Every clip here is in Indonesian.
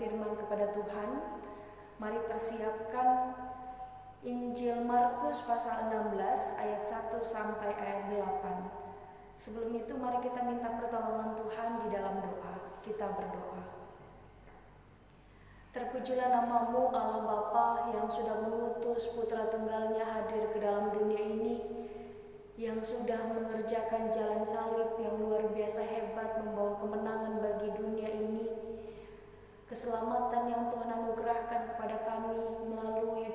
firman kepada Tuhan. Mari persiapkan Injil Markus pasal 16 ayat 1 sampai ayat 8. Sebelum itu mari kita minta pertolongan Tuhan di dalam doa. Kita berdoa. Terpujilah nama-Mu Allah Bapa yang sudah mengutus Putra Tunggal-Nya hadir ke dalam dunia ini, yang sudah mengerjakan jalan salib yang luar biasa hebat membawa kemenangan bagi dunia ini. Keselamatan yang Tuhan anugerahkan kepada kami melalui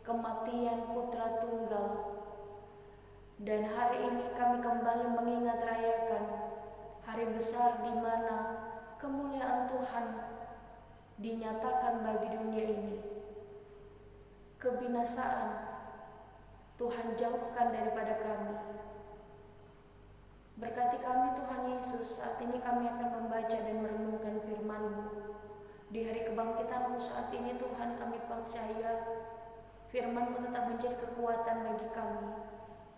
kematian Putra Tunggal. Dan hari ini kami kembali mengingat rayakan hari besar di mana kemuliaan Tuhan dinyatakan bagi dunia ini. Kebinasaan Tuhan jauhkan daripada kami. Berkati kami Tuhan Yesus, saat ini kami akan membaca dan merenungkan firman-Mu. Di hari kebangkitan-Mu saat ini Tuhan, kami percaya firman-Mu tetap menjadi kekuatan bagi kami.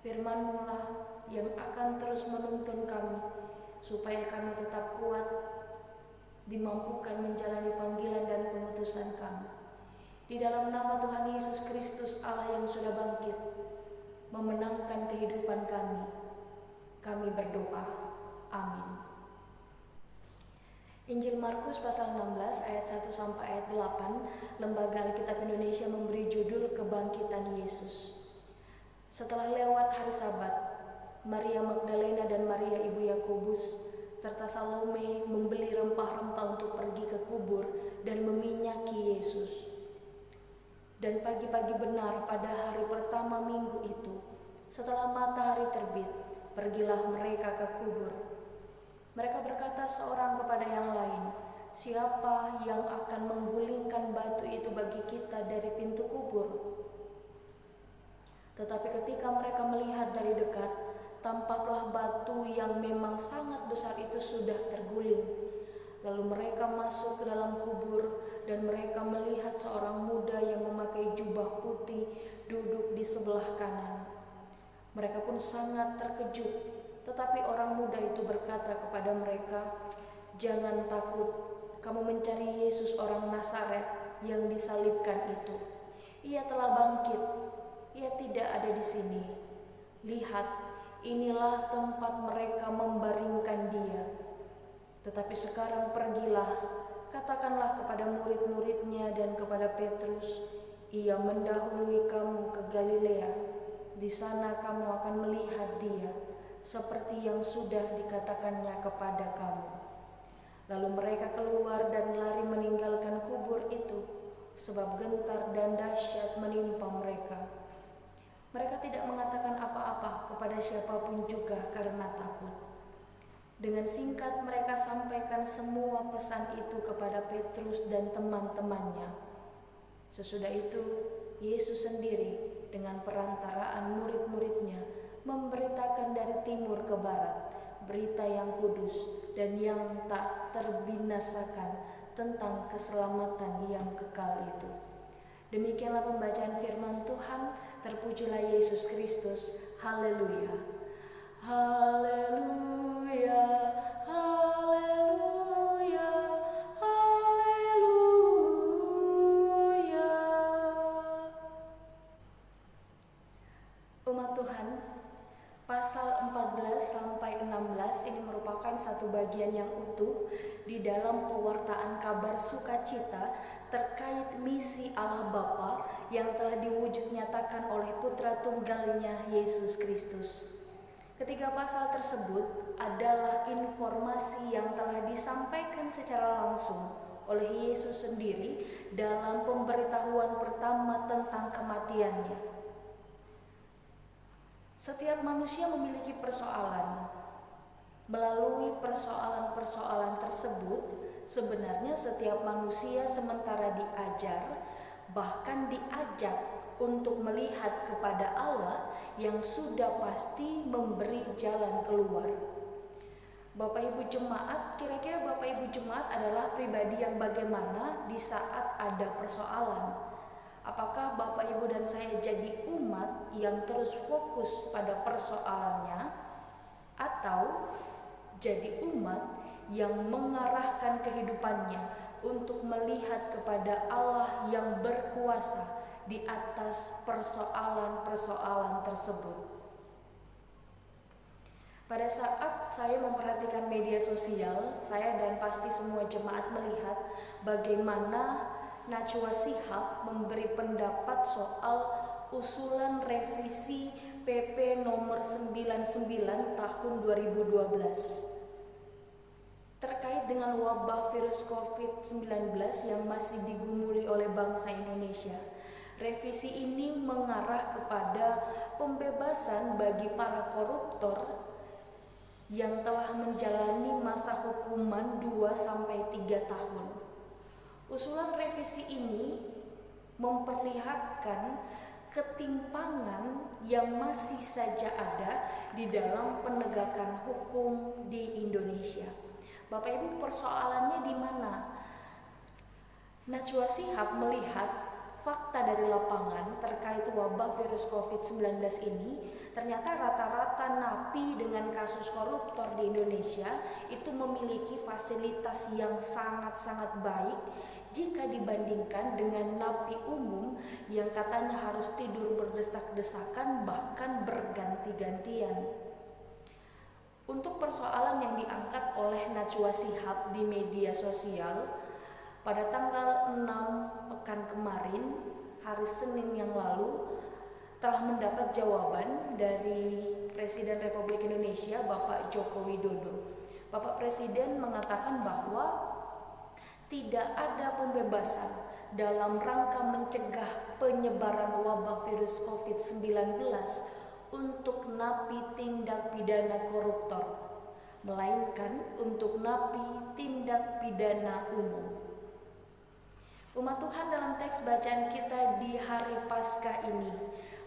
Firman-Mu lah yang akan terus menuntun kami, supaya kami tetap kuat, dimampukan menjalani panggilan dan pengutusan kami. Di dalam nama Tuhan Yesus Kristus, Allah yang sudah bangkit, memenangkan kehidupan kami berdoa. Amin. Injil Markus pasal 16 ayat 1 sampai ayat 8, Lembaga Alkitab Indonesia memberi judul Kebangkitan Yesus. Setelah lewat hari Sabat, Maria Magdalena dan Maria ibu Yakobus serta Salome membeli rempah-rempah untuk pergi ke kubur dan meminyaki Yesus. Dan pagi-pagi benar pada hari pertama minggu itu, setelah matahari terbit, pergilah mereka ke kubur. Mereka berkata seorang kepada yang lain, "Siapa yang akan menggulingkan batu itu bagi kita dari pintu kubur?" Tetapi ketika mereka melihat dari dekat, tampaklah batu yang memang sangat besar itu sudah terguling. Lalu mereka masuk ke dalam kubur dan mereka melihat seorang muda yang memakai jubah putih duduk di sebelah kanan. Mereka pun sangat terkejut. Tetapi orang muda itu berkata kepada mereka, "Jangan takut, kamu mencari Yesus orang Nazaret yang disalibkan itu. Ia telah bangkit, ia tidak ada di sini. Lihat, inilah tempat mereka membaringkan dia. Tetapi sekarang pergilah, katakanlah kepada murid-muridnya dan kepada Petrus, ia mendahului kamu ke Galilea. Di sana kamu akan melihat dia, seperti yang sudah dikatakannya kepada kamu." Lalu mereka keluar dan lari meninggalkan kubur itu, sebab gentar dan dahsyat menimpa mereka. Mereka tidak mengatakan apa-apa kepada siapapun juga karena takut. Dengan singkat mereka sampaikan semua pesan itu kepada Petrus dan teman-temannya. Sesudah itu, Yesus sendiri dengan perantaraan murid-muridnya memberitakan dari timur ke barat berita yang kudus dan yang tak terbinasakan tentang keselamatan yang kekal itu. Demikianlah pembacaan firman Tuhan. Terpujilah Yesus Kristus. Haleluya. Haleluya. Haleluya. Haleluya. Umat Tuhan, pasal 14 sampai 16 ini merupakan satu bagian yang utuh di dalam pewartaan kabar sukacita terkait misi Allah Bapa yang telah diwujud nyatakan oleh Putra Tunggal-Nya Yesus Kristus. Ketiga pasal tersebut adalah informasi yang telah disampaikan secara langsung oleh Yesus sendiri dalam pemberitahuan pertama tentang kematiannya. Setiap manusia memiliki persoalan. Melalui persoalan-persoalan tersebut, sebenarnya setiap manusia sementara diajar, bahkan diajak untuk melihat kepada Allah yang sudah pasti memberi jalan keluar. Bapak Ibu Jemaat, kira-kira Bapak Ibu Jemaat adalah pribadi yang bagaimana di saat ada persoalan? Apakah Bapak Ibu dan saya jadi umat yang terus fokus pada persoalannya, atau jadi umat yang mengarahkan kehidupannya untuk melihat kepada Allah yang berkuasa di atas persoalan-persoalan tersebut. Pada saat saya memperhatikan media sosial, saya dan pasti semua jemaat melihat bagaimana Najwa Shihab memberi pendapat soal usulan revisi PP nomor 99 tahun 2012 terkait dengan wabah virus COVID-19 yang masih digumuli oleh bangsa Indonesia. Revisi ini mengarah kepada pembebasan bagi para koruptor yang telah menjalani masa hukuman 2-3 tahun. Usulan revisi ini memperlihatkan ketimpangan yang masih saja ada di dalam penegakan hukum di Indonesia. Bapak Ibu, persoalannya di mana? Najwa Shihab melihat fakta dari lapangan terkait wabah virus COVID-19 ini, ternyata rata-rata napi dengan kasus koruptor di Indonesia itu memiliki fasilitas yang sangat-sangat baik jika dibandingkan dengan napi umum yang katanya harus tidur berdesak-desakan bahkan berganti-gantian. Untuk persoalan yang diangkat oleh Najwa Shihab di media sosial, pada tanggal 6 pekan kemarin, hari Senin yang lalu, telah mendapat jawaban dari Presiden Republik Indonesia Bapak Joko Widodo. Bapak Presiden mengatakan bahwa tidak ada pembebasan dalam rangka mencegah penyebaran wabah virus COVID-19 untuk napi tindak pidana koruptor, melainkan untuk napi tindak pidana umum. Umat Tuhan, dalam teks bacaan kita di hari Paskah ini,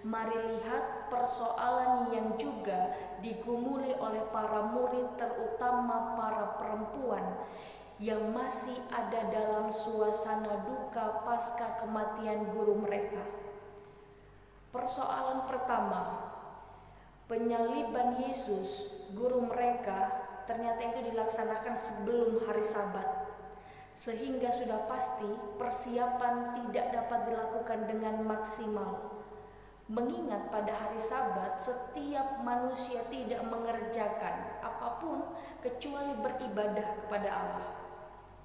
mari lihat persoalan yang juga digumuli oleh para murid, terutama para perempuan yang masih ada dalam suasana duka pasca kematian guru mereka. Persoalan pertama, penyaliban Yesus, guru mereka, ternyata itu dilaksanakan sebelum hari Sabat, sehingga sudah pasti persiapan tidak dapat dilakukan dengan maksimal. Mengingat pada hari Sabat setiap manusia tidak mengerjakan apapun kecuali beribadah kepada Allah.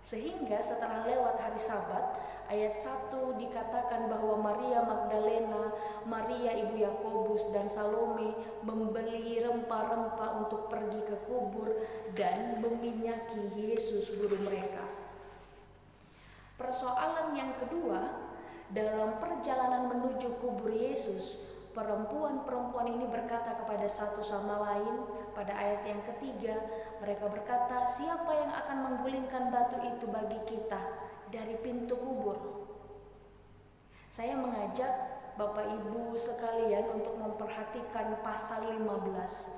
Sehingga setelah lewat hari Sabat, ayat 1 dikatakan bahwa Maria Magdalena, Maria ibu Yakobus dan Salome membeli rempah-rempah untuk pergi ke kubur dan meminyaki Yesus guru mereka. Persoalan yang kedua, dalam perjalanan menuju kubur Yesus, perempuan-perempuan ini berkata kepada satu sama lain. Pada ayat yang ketiga, mereka berkata, "Siapa yang akan menggulingkan batu itu bagi kita dari pintu kubur?" Saya mengajak Bapak Ibu sekalian untuk memperhatikan pasal 15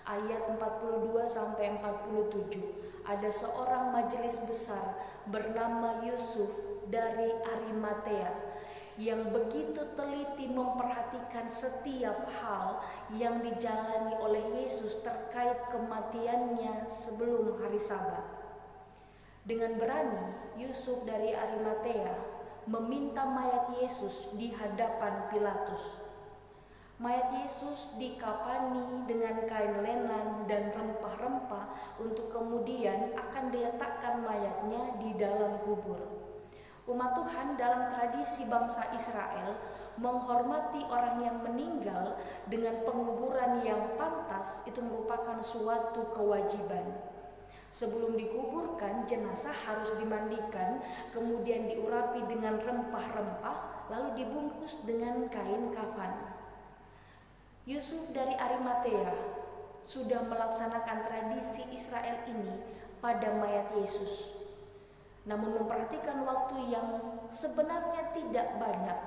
ayat 42-47. Ada seorang majelis besar bernama Yusuf dari Arimatea yang begitu teliti memperhatikan setiap hal yang dijalani oleh Yesus terkait kematiannya sebelum hari Sabat. Dengan berani, Yusuf dari Arimatea meminta mayat Yesus di hadapan Pilatus. Mayat Yesus dikapani dengan kain lenan dan rempah-rempah untuk kemudian akan diletakkan mayatnya di dalam kubur. Umat Tuhan, dalam tradisi bangsa Israel menghormati orang yang meninggal dengan penguburan yang pantas itu merupakan suatu kewajiban. Sebelum dikuburkan, jenazah harus dimandikan, kemudian diurapi dengan rempah-rempah, lalu dibungkus dengan kain kafan. Yusuf dari Arimatea sudah melaksanakan tradisi Israel ini pada mayat Yesus. Namun memperhatikan waktu yang sebenarnya tidak banyak,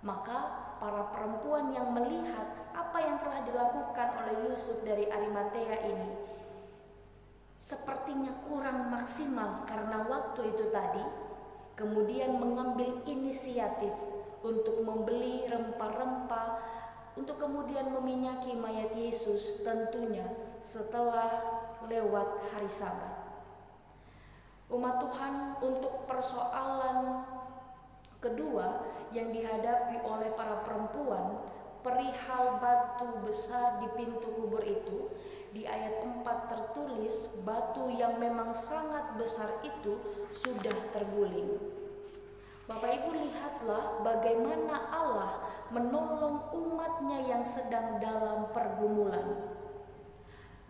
maka para perempuan yang melihat apa yang telah dilakukan oleh Yusuf dari Arimatea ini sepertinya kurang maksimal karena waktu itu tadi, kemudian mengambil inisiatif untuk membeli rempah-rempah untuk kemudian meminyaki mayat Yesus, tentunya setelah lewat hari Sabat. Umat Tuhan, untuk persoalan kedua yang dihadapi oleh para perempuan perihal batu besar di pintu kubur itu, di ayat 4 tertulis batu yang memang sangat besar itu sudah terguling. Bapak Ibu, lihatlah bagaimana Allah menolong umatnya yang sedang dalam pergumulan.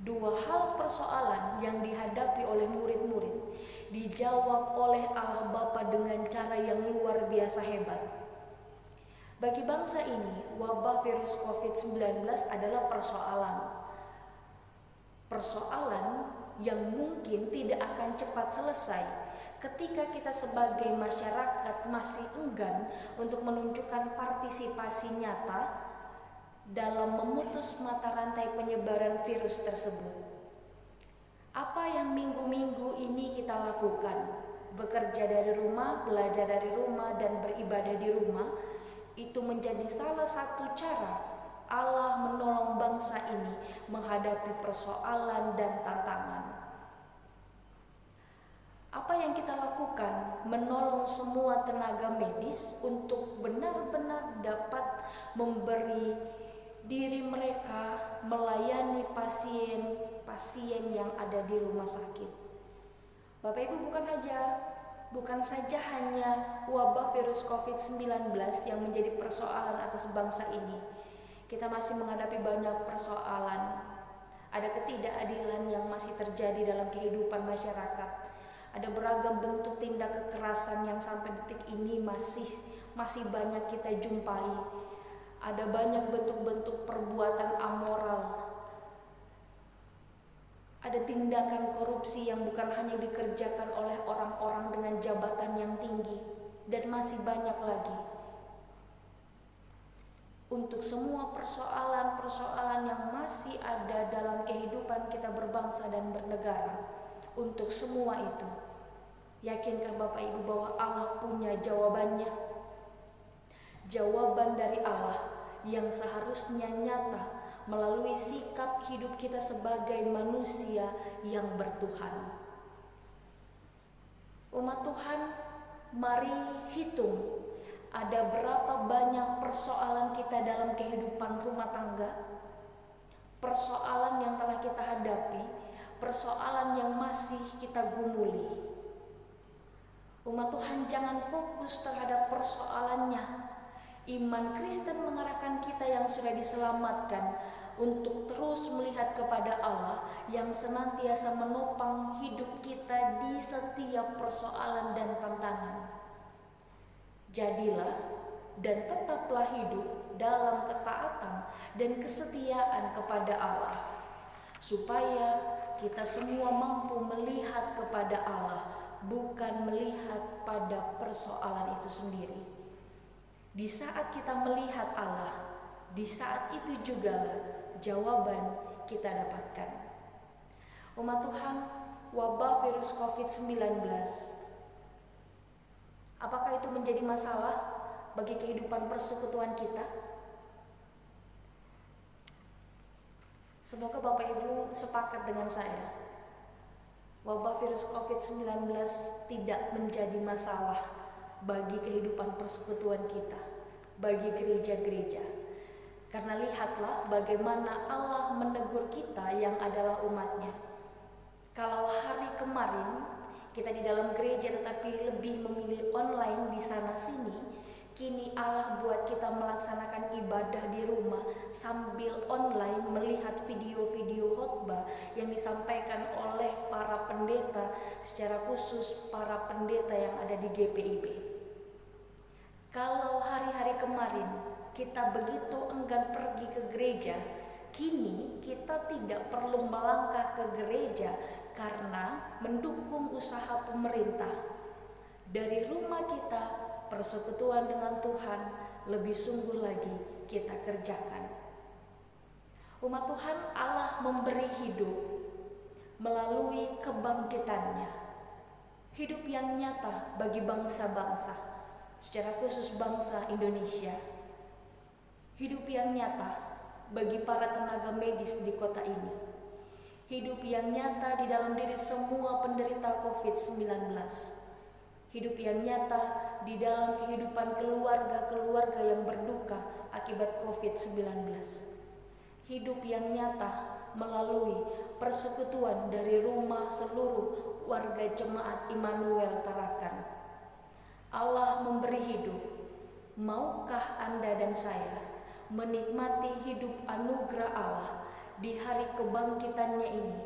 Dua hal persoalan yang dihadapi oleh murid-murid dijawab oleh Allah Bapa dengan cara yang luar biasa hebat. Bagi bangsa ini, wabah virus COVID-19 adalah persoalan yang mungkin tidak akan cepat selesai ketika kita sebagai masyarakat masih enggan untuk menunjukkan partisipasi nyata dalam memutus mata rantai penyebaran virus tersebut. Apa yang minggu-minggu ini kita lakukan? Bekerja dari rumah, belajar dari rumah, dan beribadah di rumah, itu menjadi salah satu cara Allah menolong bangsa ini menghadapi persoalan dan tantangan. Apa yang kita lakukan? Menolong semua tenaga medis untuk benar-benar dapat memberi diri mereka melayani pasien-pasien yang ada di rumah sakit. Bapak Ibu, bukan saja hanya wabah virus COVID-19 yang menjadi persoalan atas bangsa ini. Kita masih menghadapi banyak persoalan. Ada ketidakadilan yang masih terjadi dalam kehidupan masyarakat. Ada beragam bentuk tindak kekerasan yang sampai detik ini masih banyak kita jumpai. Ada banyak bentuk-bentuk perbuatan amoral. Ada tindakan korupsi yang bukan hanya dikerjakan oleh orang-orang dengan jabatan yang tinggi, dan masih banyak lagi. Untuk semua persoalan-persoalan yang masih ada dalam kehidupan kita berbangsa dan bernegara, untuk semua itu, yakinkah Bapak Ibu bahwa Allah punya jawabannya? Jawaban dari Allah yang seharusnya nyata melalui sikap hidup kita sebagai manusia yang bertuhan. Umat Tuhan, mari hitung ada berapa banyak persoalan kita dalam kehidupan rumah tangga, persoalan yang telah kita hadapi, persoalan yang masih kita gumuli. Umat Tuhan, jangan fokus terhadap persoalannya. Iman Kristen mengarahkan kita yang sudah diselamatkan untuk terus melihat kepada Allah yang senantiasa menopang hidup kita di setiap persoalan dan tantangan. Jadilah dan tetaplah hidup dalam ketaatan dan kesetiaan kepada Allah, supaya kita semua mampu melihat kepada Allah, bukan melihat pada persoalan itu sendiri. Di saat kita melihat Allah, di saat itu jugalah jawaban kita dapatkan. Umat Tuhan, wabah virus COVID-19, apakah itu menjadi masalah bagi kehidupan persekutuan kita? Semoga Bapak Ibu sepakat dengan saya. Wabah virus COVID-19 tidak menjadi masalah bagi kehidupan persekutuan kita, bagi gereja-gereja. Karena lihatlah bagaimana Allah menegur kita yang adalah umatnya. Kalau hari kemarin kita di dalam gereja tetapi lebih memilih online di sana sini, kini Allah buat kita melaksanakan ibadah di rumah sambil online melihat video-video khotbah yang disampaikan oleh para pendeta, secara khusus para pendeta yang ada di GPIB. Kalau hari-hari kemarin kita begitu enggan pergi ke gereja, kini kita tidak perlu melangkah ke gereja karena mendukung usaha pemerintah. Dari rumah kita, persekutuan dengan Tuhan lebih sungguh lagi kita kerjakan. Umat Tuhan, Allah memberi hidup melalui kebangkitannya. Hidup yang nyata bagi bangsa-bangsa, secara khusus bangsa Indonesia. Hidup yang nyata bagi para tenaga medis di kota ini. hidup yang nyata di dalam diri semua penderita COVID-19, hidup yang nyata di dalam kehidupan keluarga-keluarga yang berduka akibat COVID-19, hidup yang nyata melalui persekutuan dari rumah seluruh warga jemaat Immanuel Tarakan. Allah memberi hidup. Maukah Anda dan saya menikmati hidup anugerah Allah di hari kebangkitannya ini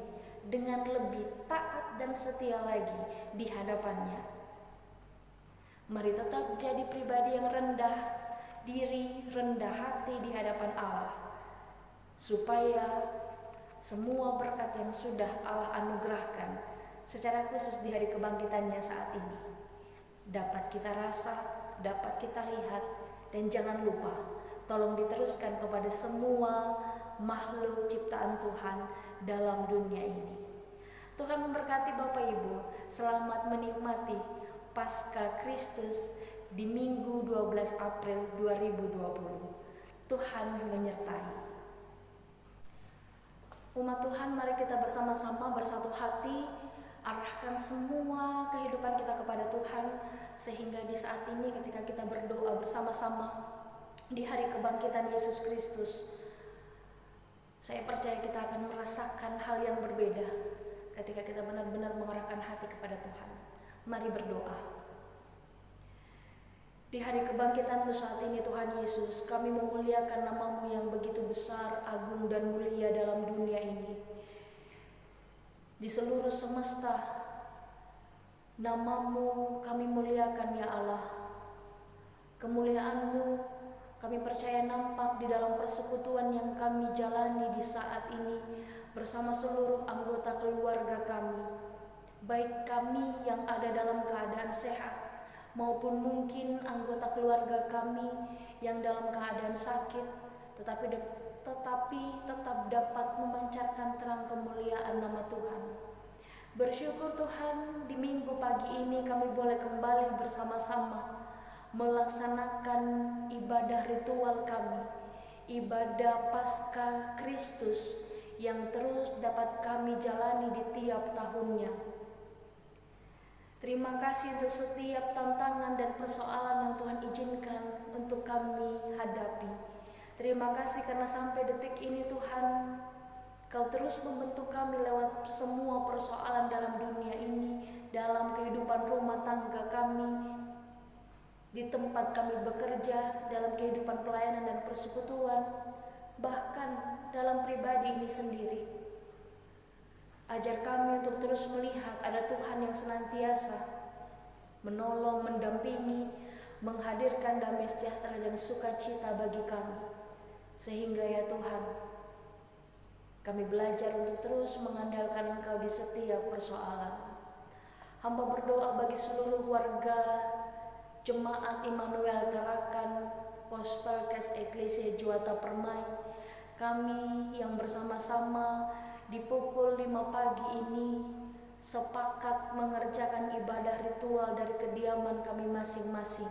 dengan lebih taat dan setia lagi di hadapannya? Mari tetap jadi pribadi yang rendah diri, rendah hati di hadapan Allah, supaya semua berkat yang sudah Allah anugerahkan secara khusus di hari kebangkitannya saat ini dapat kita rasa, dapat kita lihat, dan jangan lupa tolong diteruskan kepada semua makhluk ciptaan Tuhan dalam dunia ini. Tuhan memberkati Bapak Ibu. Selamat menikmati Paskah Kristus di Minggu 12 April 2020. Tuhan menyertai. Umat Tuhan, mari kita bersama-sama bersatu hati, arahkan semua kehidupan kita kepada Tuhan, sehingga di saat ini ketika kita berdoa bersama-sama di hari kebangkitan Yesus Kristus, saya percaya kita akan merasakan hal yang berbeda ketika kita benar-benar mengarahkan hati kepada Tuhan. Mari berdoa. Di hari kebangkitan-Mu saat ini Tuhan Yesus, kami memuliakan nama-Mu yang begitu besar, agung dan mulia dalam dunia ini. Di seluruh semesta, nama-Mu kami muliakan ya Allah. Kemuliaan-Mu kami percaya nampak di dalam persekutuan yang kami jalani di saat ini bersama seluruh anggota keluarga kami. Baik kami yang ada dalam keadaan sehat, maupun mungkin anggota keluarga kami yang dalam keadaan sakit, tetapi tetap dapat memancarkan terang kemuliaan nama Tuhan. Bersyukur Tuhan, di minggu pagi ini kami boleh kembali bersama-sama melaksanakan ibadah ritual kami, ibadah Paskah Kristus yang terus dapat kami jalani di tiap tahunnya. Terima kasih untuk setiap tantangan dan persoalan yang Tuhan izinkan untuk kami hadapi. Terima kasih karena sampai detik ini Tuhan, Kau terus membentuk kami lewat semua persoalan dalam dunia ini, dalam kehidupan rumah tangga kami, di tempat kami bekerja, dalam kehidupan pelayanan dan persekutuan, bahkan dalam pribadi ini sendiri. Ajar kami untuk terus melihat ada Tuhan yang senantiasa menolong, mendampingi, menghadirkan damai sejahtera dan sukacita bagi kami. Sehingga ya Tuhan, kami belajar untuk terus mengandalkan Engkau di setiap persoalan. Hamba berdoa bagi seluruh warga Jemaat Immanuel Tarakan, Pospelkes Eklesia Juwata Permai, kami yang bersama-sama di pukul 5 pagi ini sepakat mengerjakan ibadah ritual dari kediaman kami masing-masing.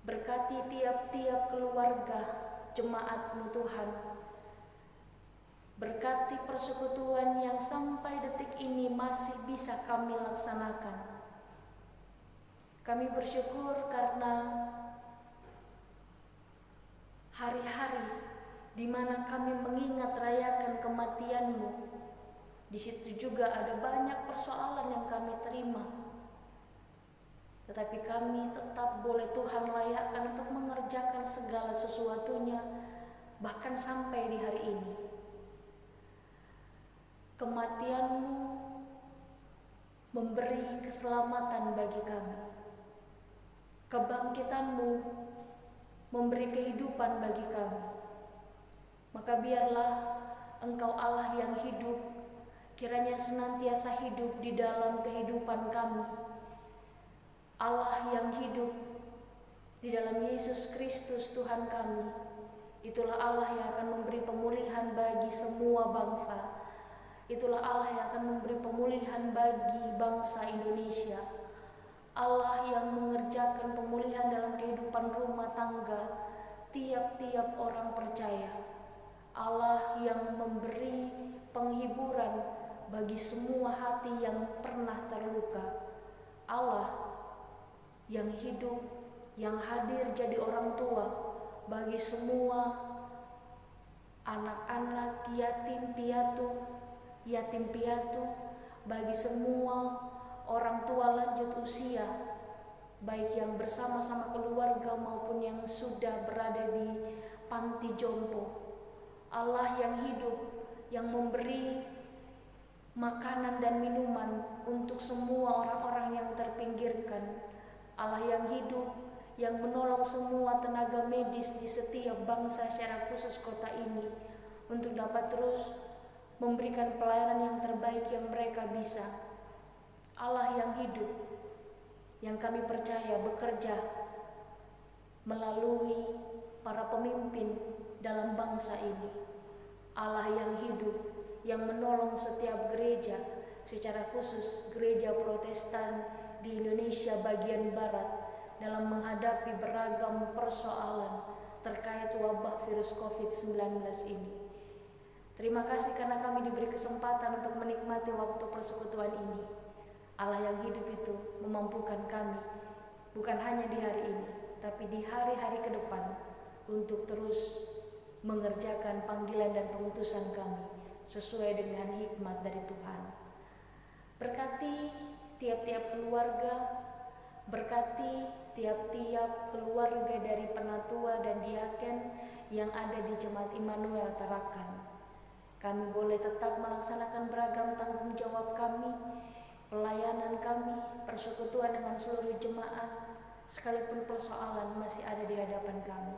Berkati tiap-tiap keluarga jemaat-Mu Tuhan. Berkati persekutuan yang sampai detik ini masih bisa kami laksanakan. Kami bersyukur karena hari-hari di mana kami mengingat rayakan kematian-Mu, di situ juga ada banyak persoalan yang kami terima. Tetapi kami tetap boleh Tuhan layakkan untuk mengerjakan segala sesuatunya, bahkan sampai di hari ini. Kematian-Mu memberi keselamatan bagi kami. Kebangkitan-Mu memberi kehidupan bagi kami. Maka biarlah Engkau Allah yang hidup, kiranya senantiasa hidup di dalam kehidupan kami. Allah yang hidup di dalam Yesus Kristus Tuhan kami. Itulah Allah yang akan memberi pemulihan bagi semua bangsa. Itulah Allah yang akan memberi pemulihan bagi bangsa Indonesia. Allah yang mengerjakan pemulihan dalam kehidupan rumah tangga tiap-tiap orang percaya. Allah yang memberi penghiburan bagi semua hati yang pernah terluka. Allah yang hidup, yang hadir jadi orang tua bagi semua anak-anak yatim piatu, bagi semua orang tua lanjut usia, baik yang bersama-sama keluarga maupun yang sudah berada di panti jompo. Allah yang hidup, yang memberi makanan dan minuman untuk semua orang-orang yang terpinggirkan. Allah yang hidup, yang menolong semua tenaga medis di setiap bangsa, secara khusus kota ini, untuk dapat terus memberikan pelayanan yang terbaik yang mereka bisa. Allah yang hidup, yang kami percaya bekerja melalui para pemimpin dalam bangsa ini. Allah yang hidup, yang menolong setiap gereja, secara khusus gereja Protestan di Indonesia bagian Barat, dalam menghadapi beragam persoalan terkait wabah virus COVID-19 ini. Terima kasih karena kami diberi kesempatan untuk menikmati waktu persekutuan ini. Allah yang hidup itu memampukan kami, bukan hanya di hari ini, tapi di hari-hari ke depan, untuk terus mengerjakan panggilan dan pengutusan kami sesuai dengan hikmat dari Tuhan. Berkati tiap-tiap keluarga, berkati tiap-tiap keluarga dari penatua dan diaken yang ada di Jemaat Immanuel Tarakan. Kami boleh tetap melaksanakan beragam tanggung jawab kami, pelayanan kami, persekutuan dengan seluruh jemaat, sekalipun persoalan masih ada di hadapan kami.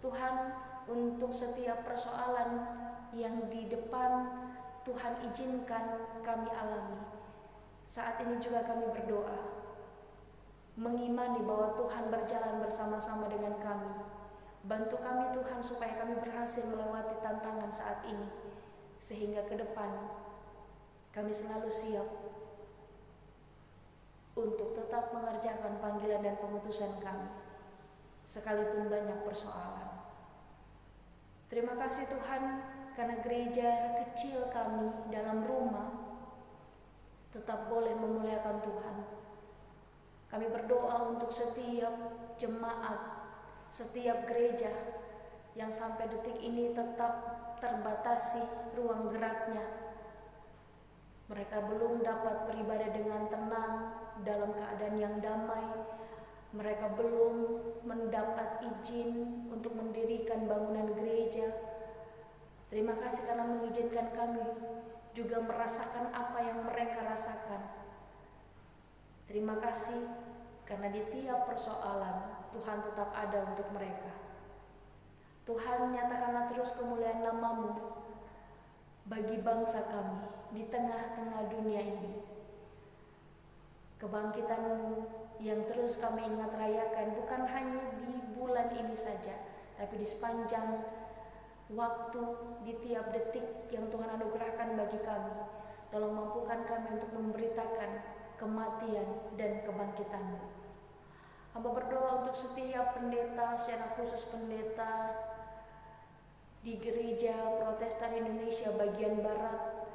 Tuhan, untuk setiap persoalan yang di depan, Tuhan izinkan kami alami. Saat ini juga kami berdoa, mengimani bahwa Tuhan berjalan bersama-sama dengan kami. Bantu kami Tuhan supaya kami berhasil melewati tantangan saat ini, sehingga ke depan kami selalu siap untuk tetap mengerjakan panggilan dan pengutusan kami, sekalipun banyak persoalan. Terima kasih Tuhan, karena gereja kecil kami dalam rumah tetap boleh memuliakan Tuhan. Kami berdoa untuk setiap jemaat, setiap gereja yang sampai detik ini tetap terbatasi ruang geraknya. Mereka belum dapat beribadah dengan tenang dalam keadaan yang damai. Mereka belum mendapat izin untuk mendirikan bangunan gereja. Terima kasih karena mengizinkan kami juga merasakan apa yang mereka rasakan. Terima kasih karena di tiap persoalan Tuhan tetap ada untuk mereka. Tuhan, nyatakanlah terus kemuliaan nama-Mu bagi bangsa kami di tengah-tengah dunia ini. Kebangkitan-Mu yang terus kami ingat rayakan bukan hanya di bulan ini saja, tapi di sepanjang waktu, di tiap detik yang Tuhan anugerahkan bagi kami. Tolong mampukan kami untuk memberitakan kematian dan kebangkitan-Mu. Hamba berdoa untuk setiap pendeta, secara khusus pendeta di gereja Protestan Indonesia bagian Barat.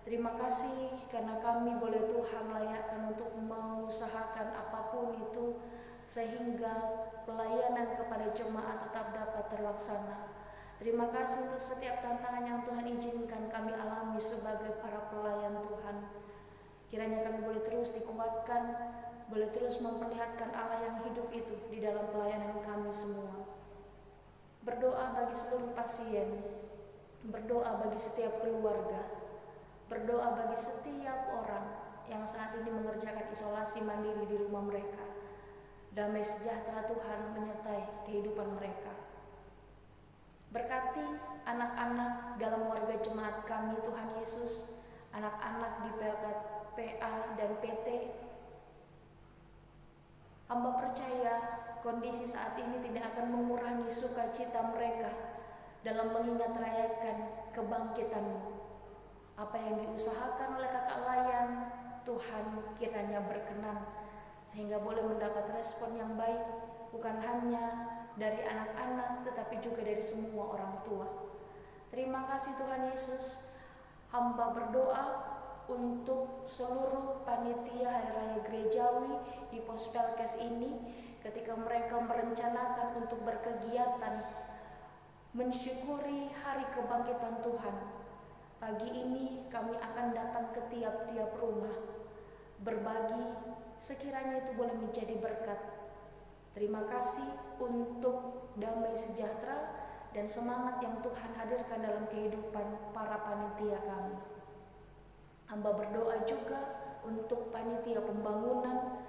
Terima kasih karena kami boleh Tuhan layakkan untuk mengusahakan apapun itu, sehingga pelayanan kepada jemaat tetap dapat terlaksana. Terima kasih untuk setiap tantangan yang Tuhan izinkan kami alami sebagai para pelayan Tuhan. Kiranya kami boleh terus dikuatkan, boleh terus memperlihatkan Allah yang hidup itu di dalam pelayanan kami semua. Berdoa bagi seluruh pasien, berdoa bagi setiap keluarga, berdoa bagi setiap orang yang saat ini mengerjakan isolasi mandiri di rumah mereka. Damai sejahtera Tuhan menyertai kehidupan mereka. Berkati anak-anak dalam warga jemaat kami Tuhan Yesus, anak-anak di PA dan PT. Hamba percaya kondisi saat ini tidak akan mengurangi sukacita mereka dalam mengingat rayakan kebangkitan-Mu. Apa yang diusahakan oleh kakak layan, Tuhan kiranya berkenan, sehingga boleh mendapat respon yang baik, bukan hanya dari anak-anak, tetapi juga dari semua orang tua. Terima kasih Tuhan Yesus. Hamba berdoa untuk seluruh panitia Hari Raya Gerejawi di Pospelkes ini ketika mereka merencanakan untuk berkegiatan mensyukuri hari kebangkitan Tuhan. Pagi ini kami akan datang ke tiap-tiap rumah, berbagi, sekiranya itu boleh menjadi berkat. Terima kasih untuk damai sejahtera dan semangat yang Tuhan hadirkan dalam kehidupan para panitia kami. Hamba berdoa juga untuk panitia pembangunan,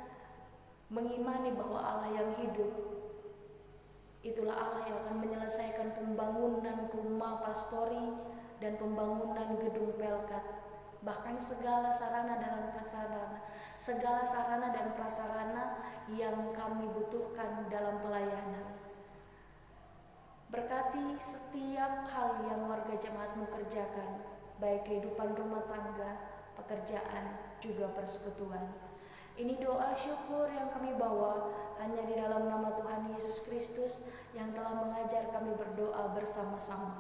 mengimani bahwa Allah yang hidup, itulah Allah yang akan menyelesaikan pembangunan rumah pastori dan pembangunan gedung pelkat, bahkan segala sarana dan prasarana yang kami butuhkan dalam pelayanan. Berkati setiap hal yang warga jemaatmu kerjakan, baik kehidupan rumah tangga, pekerjaan, juga persekutuan. Ini doa syukur yang kami bawa hanya di dalam nama Tuhan Yesus Kristus yang telah mengajar kami berdoa bersama-sama.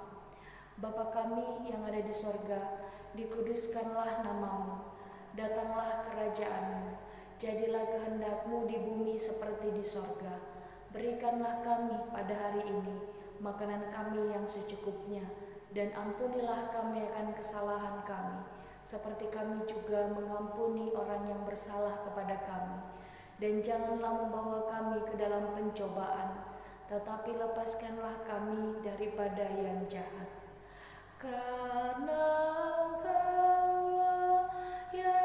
Bapa kami yang ada di sorga, dikuduskanlah namamu, datanglah kerajaanmu, jadilah kehendak-Mu di bumi seperti di sorga. Berikanlah kami pada hari ini makanan kami yang secukupnya, dan ampunilah kami akan kesalahan kami, seperti kami juga mengampuni orang yang bersalah kepada kami. Dan janganlah membawa kami ke dalam pencobaan, tetapi lepaskanlah kami daripada yang jahat. Karena Engkaulah yang